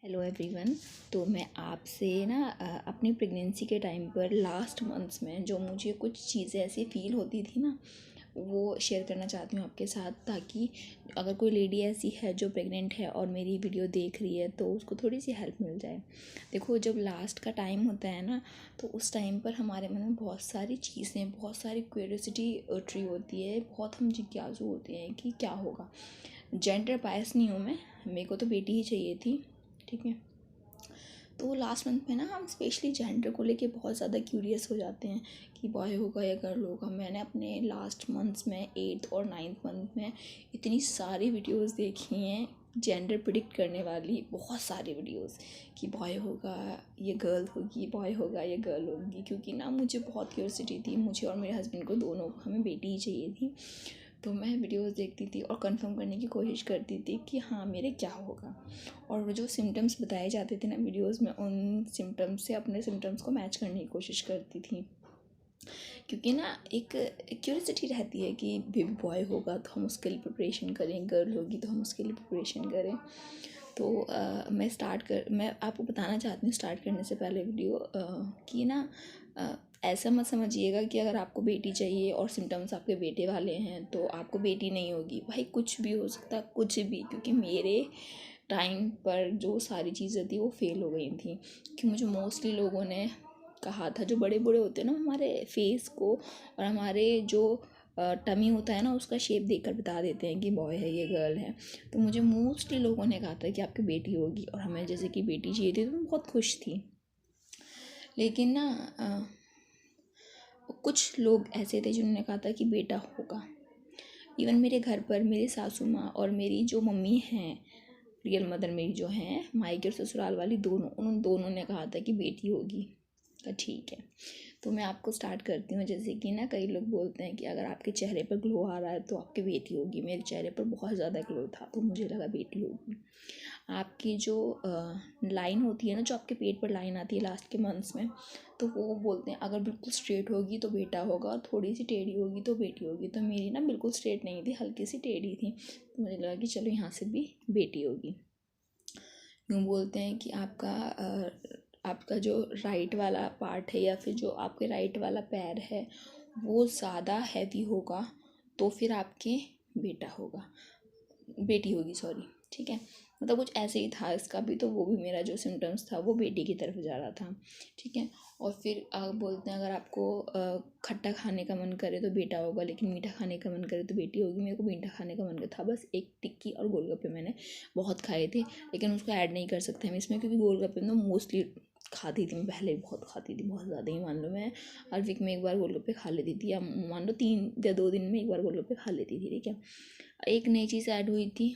Hello everyone. तो मैं आपसे ना अपनी प्रेगनेंसी के टाइम पर लास्ट मंथ्स में जो मुझे कुछ चीज़ें ऐसी फील होती थी ना, वो शेयर करना चाहती हूँ आपके साथ, ताकि अगर कोई लेडी ऐसी है जो प्रेग्नेंट है और मेरी वीडियो देख रही है तो उसको थोड़ी सी हेल्प मिल जाए। देखो, जब लास्ट का टाइम होता है ना, तो उस टाइम पर हमारे मन में बहुत सारी चीज़ें, बहुत सारी क्यूरियोसिटी उठ रही होती है, बहुत हम जिज्ञासु होते हैं कि क्या होगा। जेंडर बायस नहीं हूँ मैं, मेरे को तो बेटी ही चाहिए थी, ठीक है। तो लास्ट मंथ में ना हम स्पेशली जेंडर को लेके बहुत ज़्यादा क्यूरियस हो जाते हैं कि बॉय होगा या गर्ल होगा। मैंने अपने लास्ट मंथ्स में 8th और 9th मंथ में इतनी सारी वीडियोस देखी हैं जेंडर प्रिडिक्ट करने वाली, बहुत सारी वीडियोस कि बॉय होगा ये गर्ल होगी, बॉय होगा ये गर्ल होगी। क्योंकि ना मुझे बहुत क्यूरियोसिटी थी, मुझे और मेरे हस्बैंड को दोनों, हमें बेटी ही चाहिए थी। तो मैं वीडियोस देखती थी और कंफर्म करने की कोशिश करती थी कि हाँ मेरे क्या होगा। और वो जो सिम्टम्स बताए जाते थे ना वीडियोस में, उन सिम्टम्स से अपने सिम्टम्स को मैच करने की कोशिश करती थी। क्योंकि ना एक क्यूरियोसिटी रहती है कि बेबी बॉय होगा तो हम उसके लिए प्रिपरेशन करें, गर्ल होगी तो हम उसके लिए प्रिपरेशन करें। तो मैं आपको बताना चाहती हूँ स्टार्ट करने से पहले वीडियो कि ना ऐसा मत समझिएगा कि अगर आपको बेटी चाहिए और सिम्टम्स आपके बेटे वाले हैं तो आपको बेटी नहीं होगी। भाई कुछ भी हो सकता, कुछ भी। क्योंकि मेरे टाइम पर जो सारी चीज़ें थी वो फेल हो गई थी। कि मुझे मोस्टली लोगों ने कहा था, जो बड़े बूढ़े होते हैं ना, हमारे फेस को और हमारे जो टमी होता है ना उसका शेप देखकर बता देते हैं कि बॉय है ये गर्ल है। तो मुझे मोस्टली लोगों ने कहा था कि आपकी बेटी होगी, और हमें जैसे कि बेटी चाहिए थी तो मैं बहुत खुश थी। लेकिन ना कुछ लोग ऐसे थे जिन्होंने कहा था कि बेटा होगा। इवन मेरे घर पर मेरी सासू माँ और मेरी जो मम्मी हैं, रियल मदर मेरी जो हैं, मायके और ससुराल वाली दोनों, उन दोनों ने कहा था कि बेटी होगी। तो ठीक है, तो मैं आपको स्टार्ट करती हूँ। जैसे कि ना कई लोग बोलते हैं कि अगर आपके चेहरे पर ग्लो आ रहा है तो आपकी बेटी होगी। मेरे चेहरे पर बहुत ज़्यादा ग्लो था तो मुझे लगा बेटी होगी। आपकी जो लाइन होती है ना, जो आपके पेट पर लाइन आती है लास्ट के मंथ्स में, तो वो बोलते हैं अगर बिल्कुल स्ट्रेट होगी तो बेटा होगा और थोड़ी सी टेढ़ी होगी तो बेटी होगी। तो मेरी ना बिल्कुल स्ट्रेट नहीं थी, हल्की सी टेढ़ी थी। तो मुझे लगा कि चलो यहाँ से भी बेटी होगी। यूँ बोलते हैं कि आपका जो राइट वाला पार्ट है या फिर जो आपके राइट वाला पैर है वो ज़्यादा हैवी होगा तो फिर आपके बेटा होगा, बेटी होगी, सॉरी, ठीक है। मतलब कुछ ऐसे ही था इसका भी। तो वो भी मेरा जो सिम्टम्स था वो बेटी की तरफ जा रहा था, ठीक है। और फिर बोलते हैं अगर आपको खट्टा खाने का मन करे तो बेटा होगा, लेकिन मीठा खाने का मन करे तो बेटी होगी। मेरे को मीठा खाने का मन था, बस एक टिक्की और गोलगप्पे मैंने बहुत खाए थे, लेकिन उसको ऐड नहीं कर सकते हम इसमें, क्योंकि गोलगप्पे ना मोस्टली खाती थी मैं, पहले भी बहुत खाती थी, बहुत ज़्यादा ही मान लो। मैं हर वीक में एक बार गोलगप्पे खा लेती थी, या मान लो 3 या 2 दिन में एक बार गोलगप्पे खा लेती थी, ठीक है। एक नई चीज़ ऐड हुई थी,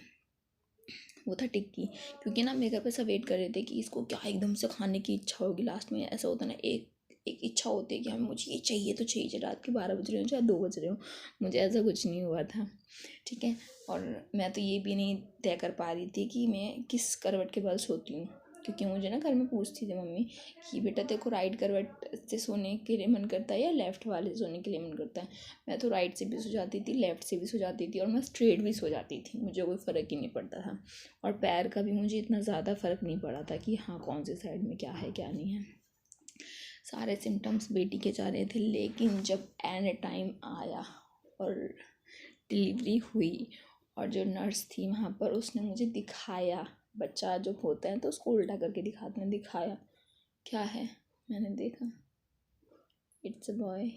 वो था टिक्की। क्योंकि ना मेरे घर पे सब वेट कर रहे थे कि इसको क्या एकदम से खाने की इच्छा होगी। लास्ट में ऐसा होता है ना, एक एक इच्छा होती है कि हमें, मुझे ये चाहिए तो चाहिए, चाहे रात के 12 बज रहे हो चाहे 2 बज रहे हो। मुझे ऐसा कुछ नहीं हुआ था, ठीक है। और मैं तो ये भी नहीं तय कर पा रही थी कि मैं किस करवट के बल सोती हूँ। क्योंकि मुझे ना घर में पूछती थी मम्मी कि बेटा तेरे को राइट करवट से सोने के लिए मन करता है या लेफ़्ट वाले से सोने के लिए मन करता है। मैं तो राइट से भी सो जाती थी, लेफ़्ट से भी सो जाती थी, और मैं स्ट्रेट भी सो जाती थी, मुझे कोई फ़र्क ही नहीं पड़ता था। और पैर का भी मुझे इतना ज़्यादा फ़र्क नहीं पड़ा था कि हाँ कौन सी साइड में क्या है क्या नहीं है। सारे सिम्टम्स बेटी के जा रहे थे। लेकिन जब एंड टाइम आया और डिलीवरी हुई, और जो नर्स थी वहाँ पर, उसने मुझे दिखाया, बच्चा जब होता है तो उसको उल्टा करके दिखाते हैं, दिखाया क्या है, मैंने देखा इट्स अ बॉय।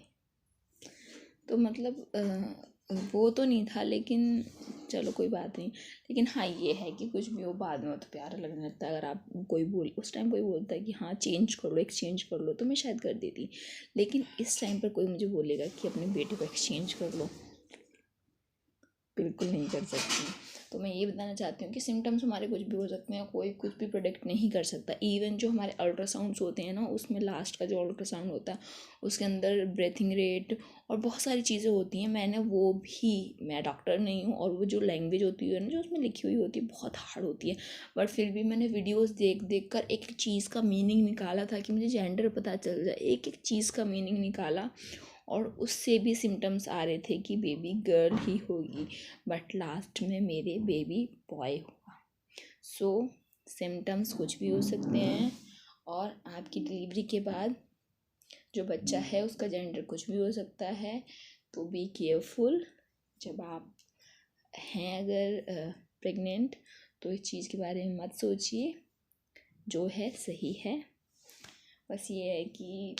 तो मतलब वो तो नहीं था, लेकिन चलो कोई बात नहीं। लेकिन हाँ ये है कि कुछ भी हो बाद में तो प्यारा लगने लगता है। अगर आप उस टाइम कोई बोलता है कि हाँ चेंज कर लो, एक्सचेंज कर लो, तो मैं शायद कर देती। लेकिन इस टाइम पर कोई मुझे बोलेगा कि अपने बेटे को एक्सचेंज कर लो, बिल्कुल नहीं कर सकती। तो मैं ये बताना चाहती हूँ कि सिम्टम्स हमारे कुछ भी हो सकते हैं, कोई कुछ भी प्रोडिक्ट नहीं कर सकता। इवन जो हमारे अल्ट्रासाउंड्स होते हैं ना, उसमें लास्ट का जो अल्ट्रासाउंड होता है उसके अंदर ब्रीथिंग रेट और बहुत सारी चीज़ें होती हैं। मैं डॉक्टर नहीं हूँ, और वो जो लैंग्वेज होती है ना जो उसमें लिखी हुई होती है बहुत हार्ड होती है। बट फिर भी मैंने वीडियोस देख देख कर एक चीज़ का मीनिंग निकाला था कि मुझे जेंडर पता चल जाए, एक एक चीज़ का मीनिंग निकाला, और उससे भी सिम्टम्स आ रहे थे कि बेबी गर्ल ही होगी। बट लास्ट में मेरे बेबी बॉय हुआ। सो सिम्टम्स कुछ भी हो सकते हैं, और आपकी डिलीवरी के बाद जो बच्चा है उसका जेंडर कुछ भी हो सकता है। तो बी केयरफुल जब आप हैं अगर प्रेग्नेंट, तो इस चीज़ के बारे में मत सोचिए, जो है सही है। बस ये है कि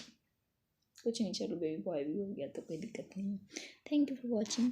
कुछ नहीं, चलो बेबी बॉय भी हो गया तो कोई दिक्कत नहीं है। Thank you for watching.